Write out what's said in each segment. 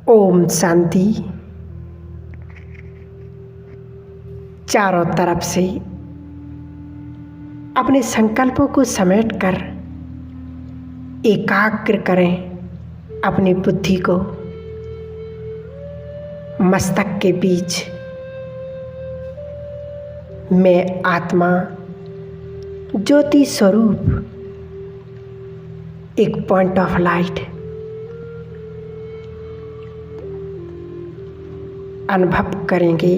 ओम शांति। चारों तरफ से अपने संकल्पों को समेटकर एकाग्र करें अपनी बुद्धि को मस्तक के बीच। मैं आत्मा ज्योति स्वरूप एक पॉइंट ऑफ लाइट अनुभव करेंगे।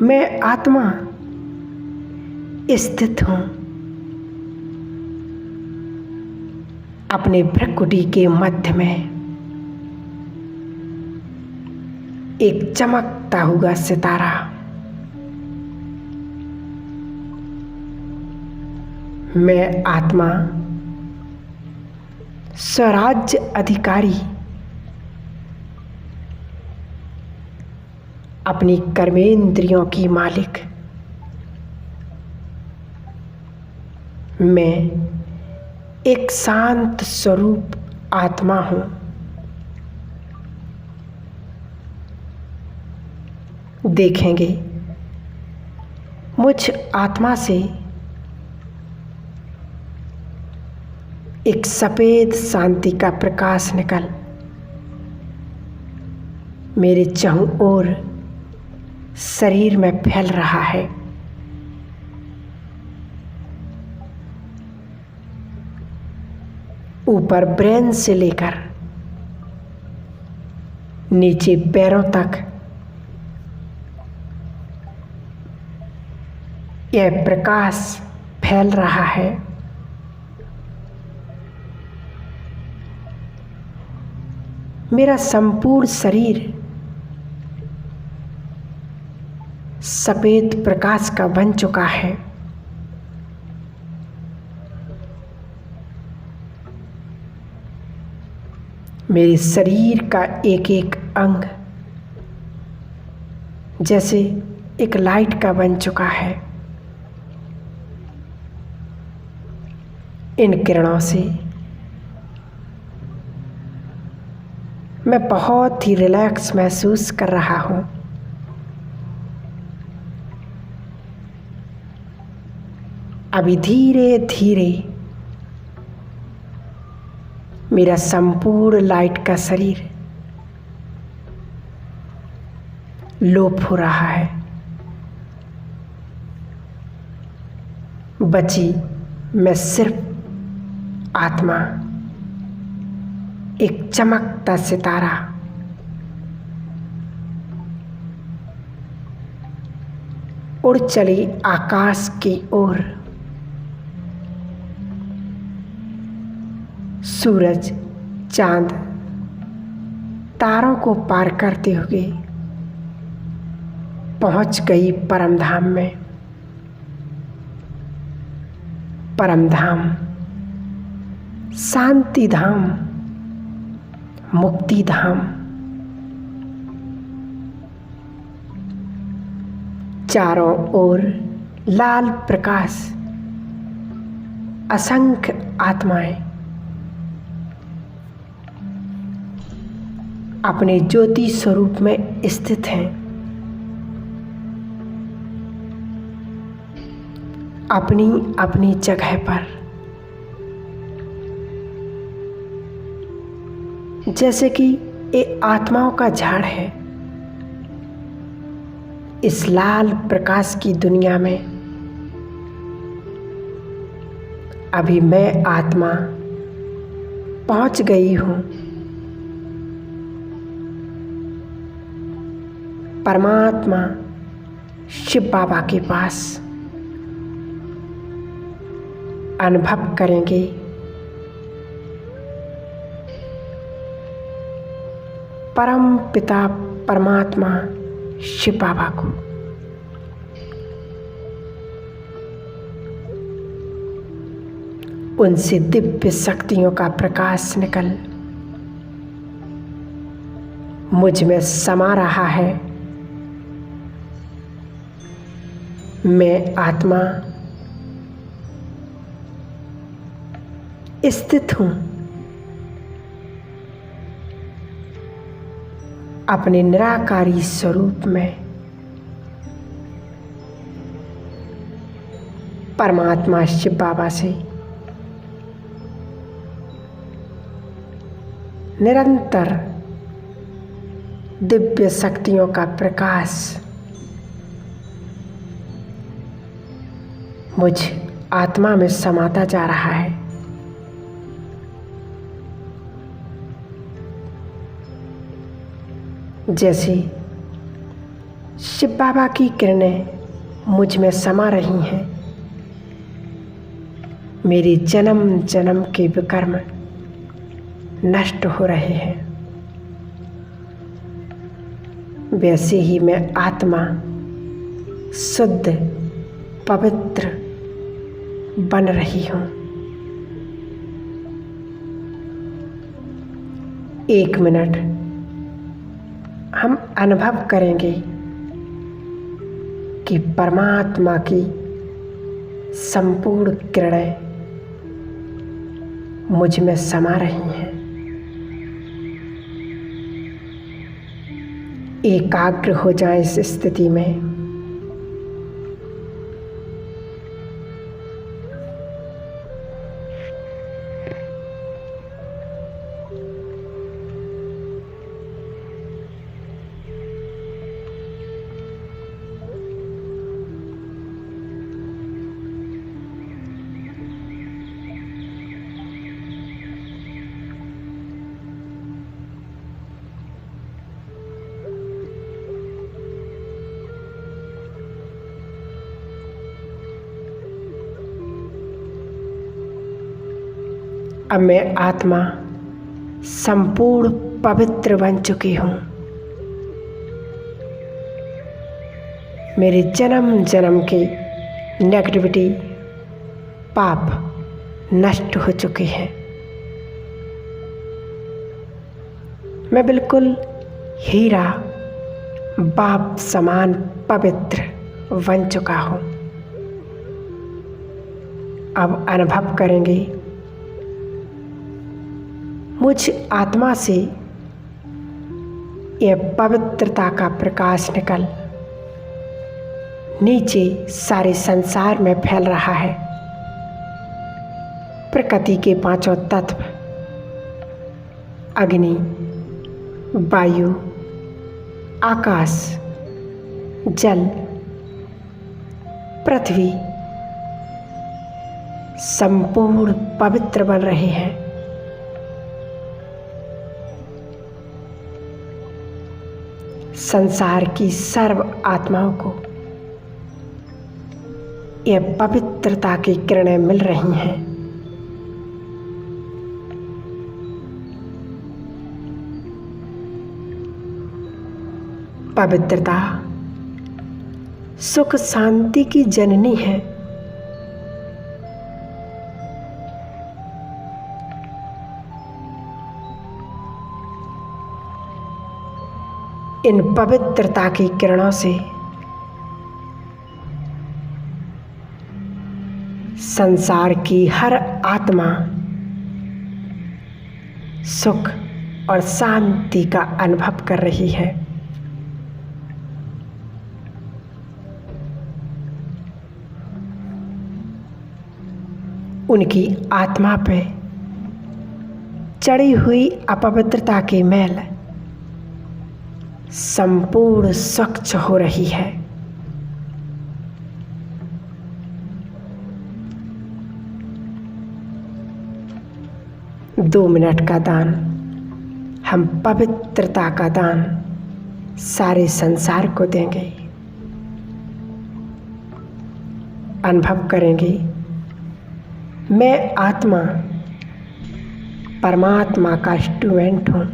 मैं आत्मा स्थित हूँ अपने भ्रकुटी के मध्य में, एक चमकता हुआ सितारा। मैं आत्मा स्वराज्य अधिकारी अपनी कर्मेंद्रियों की मालिक। मैं एक शांत स्वरूप आत्मा हूँ। देखेंगे मुझ आत्मा से एक सफेद शांति का प्रकाश निकल मेरे चारों ओर शरीर में फैल रहा है। ऊपर ब्रेन से लेकर नीचे पैरों तक यह प्रकाश फैल रहा है। मेरा संपूर्ण शरीर सफेद प्रकाश का बन चुका है। मेरे शरीर का एक एक अंग जैसे एक लाइट का बन चुका है। इन किरणों से मैं बहुत ही रिलैक्स महसूस कर रहा हूँ। अभी धीरे धीरे मेरा संपूर्ण लाइट का शरीर लोप हो रहा है। बची मैं सिर्फ आत्मा, एक चमकता सितारा। उड़ चली आकाश की ओर। सूरज, चांद, तारों को पार करते हुए पहुंच गई परम धाम में। परम धाम, शांति धाम, मुक्ति धाम। चारों ओर लाल प्रकाश, असंख्य आत्माएं अपने ज्योति स्वरूप में स्थित हैं। अपनी अपनी जगह पर, जैसे कि एक आत्माओं का झाड़ है। इस लाल प्रकाश की दुनिया में अभी मैं आत्मा पहुंच गई हूँ परमात्मा शिव बाबा के पास। अनुभव करेंगे परम पिता परमात्मा शिव बाबा को। उनसे दिव्य शक्तियों का प्रकाश निकल मुझ में समा रहा है। मैं आत्मा स्थित हूँ अपने निराकारी स्वरूप में परमात्मा शिव बाबा से निरंतर दिव्य शक्तियों का प्रकाश मुझ आत्मा में समाता जा रहा है। जैसे शिव बाबा की किरणें मुझ में समा रही हैं, मेरे जन्म जन्म के विकर्म नष्ट हो रहे हैं, वैसे ही मैं आत्मा शुद्ध पवित्र बन रही हूँ। 1 मिनट हम अनुभव करेंगे कि परमात्मा की संपूर्ण किरणें मुझ में समा रही हैं। एकाग्र हो जाएं इस स्थिति में। अब मैं आत्मा संपूर्ण पवित्र बन चुकी हूँ। मेरे जन्म जन्म के नेगेटिविटी पाप नष्ट हो चुके हैं। मैं बिल्कुल हीरा बाप समान पवित्र बन चुका हूँ। अब अनुभव करेंगे मुझ आत्मा से यह पवित्रता का प्रकाश निकल नीचे सारे संसार में फैल रहा है। प्रकृति के 5 तत्व अग्नि, वायु, आकाश, जल, पृथ्वी संपूर्ण पवित्र बन रहे हैं। संसार की सर्व आत्माओं को यह पवित्रता की किरणें मिल रही हैं। पवित्रता सुख शांति की जननी है। इन पवित्रता की किरणों से संसार की हर आत्मा सुख और शांति का अनुभव कर रही है। उनकी आत्मा पे चढ़ी हुई अपवित्रता की मैल संपूर्ण स्वच्छ हो रही है। दो मिनट का दान, हम पवित्रता का दान सारे संसार को देंगे। अनुभव करेंगे मैं आत्मा परमात्मा का इंस्ट्रूमेंट हूँ।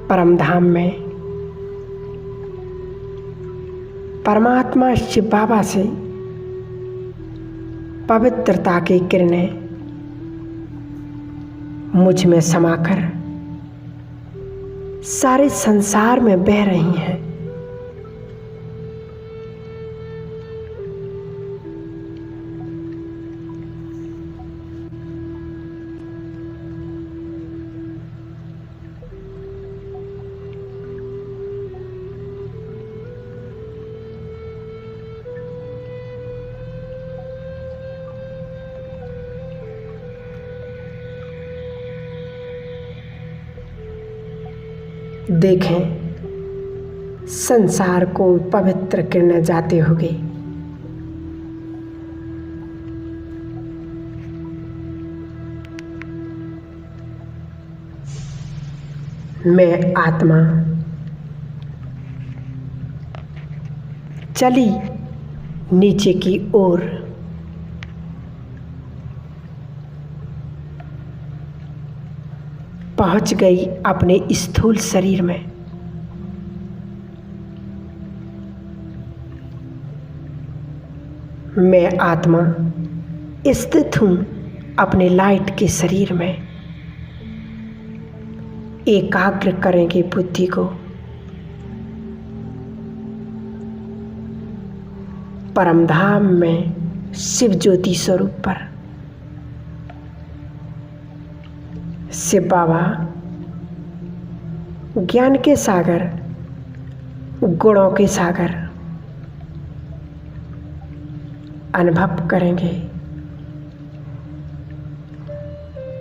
परमधाम में परमात्मा शिव बाबा से पवित्रता की किरणें मुझ में समाकर सारे संसार में बह रही हैं। देखें संसार को पवित्र करने जाते होगे। मैं आत्मा चली नीचे की ओर। पहुंच गई अपने स्थूल शरीर में। मैं आत्मा स्थित हूं अपने लाइट के शरीर में। एकाग्र करेंगे बुद्धि को। परमधाम में शिव ज्योति स्वरूप पर। शिव बाबा ज्ञान के सागर, गुणों के सागर अनुभव करेंगे।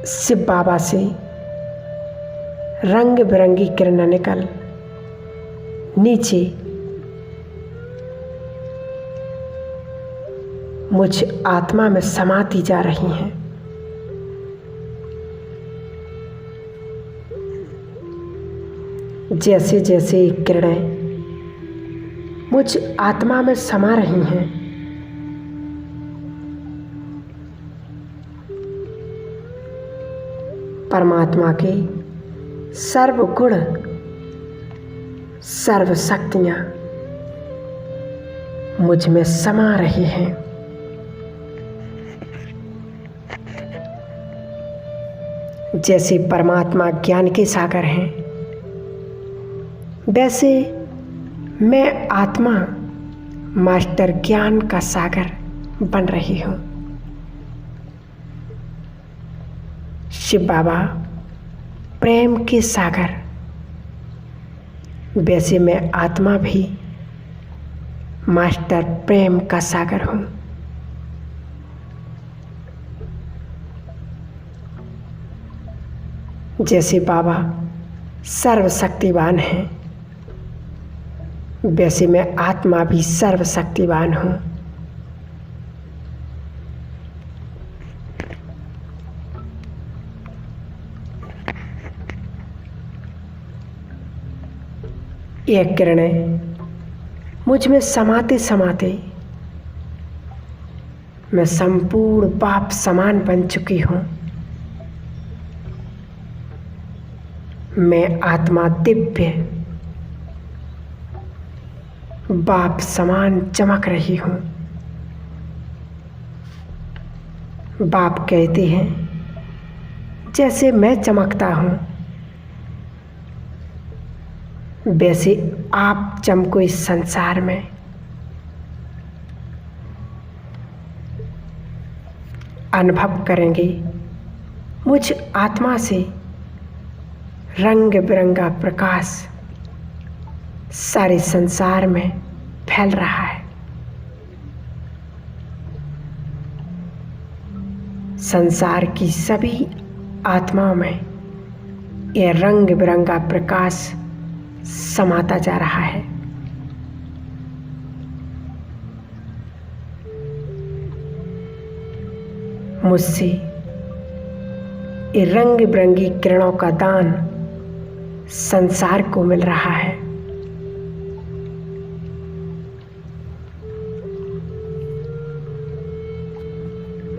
शिव बाबा से रंग बिरंगी किरणें निकल नीचे मुझ आत्मा में समाती जा रही हैं। जैसे जैसे किरणें मुझ आत्मा में समा रही हैं, परमात्मा के सर्व गुण सर्व शक्तियां मुझ में समा रही हैं। जैसे परमात्मा ज्ञान के सागर हैं, वैसे मैं आत्मा मास्टर ज्ञान का सागर बन रही हूँ। शिव बाबा प्रेम के सागर, वैसे मैं आत्मा भी मास्टर प्रेम का सागर हूँ। जैसे बाबा सर्वशक्तिवान हैं, वैसे मैं आत्मा भी सर्वशक्तिवान हूँ। यह किरणें मुझ में समाते समाते मैं संपूर्ण बाप समान बन चुकी हूँ। मैं आत्मा दिव्य बाप समान चमक रही हूँ। बाप कहते हैं जैसे मैं चमकता हूँ, वैसे आप चमको इस संसार में। अनुभव करेंगे मुझ आत्मा से रंग बिरंगा प्रकाश सारे संसार में फैल रहा है। संसार की सभी आत्माओं में यह रंग बिरंगा प्रकाश समाता जा रहा है। मुझसे ये रंग बिरंगी किरणों का दान संसार को मिल रहा है।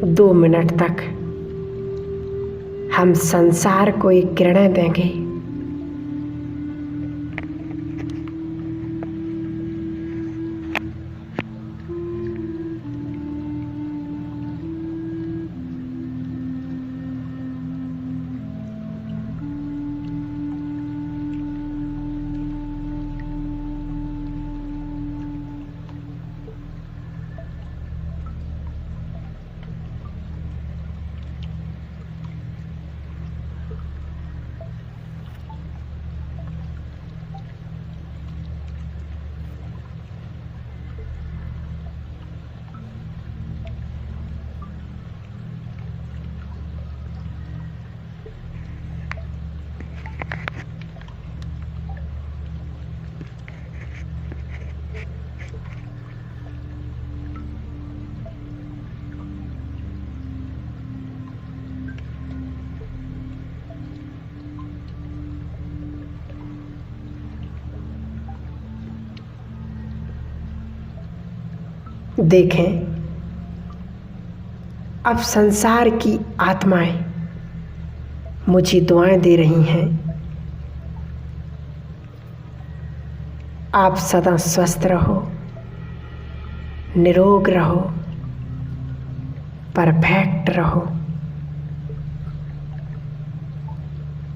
दो मिनट तक हम संसार को ये किरणें देंगे। देखें, अब संसार की आत्माएं मुझे दुआएं दे रही हैं। आप सदा स्वस्थ रहो, निरोग रहो, परफेक्ट रहो।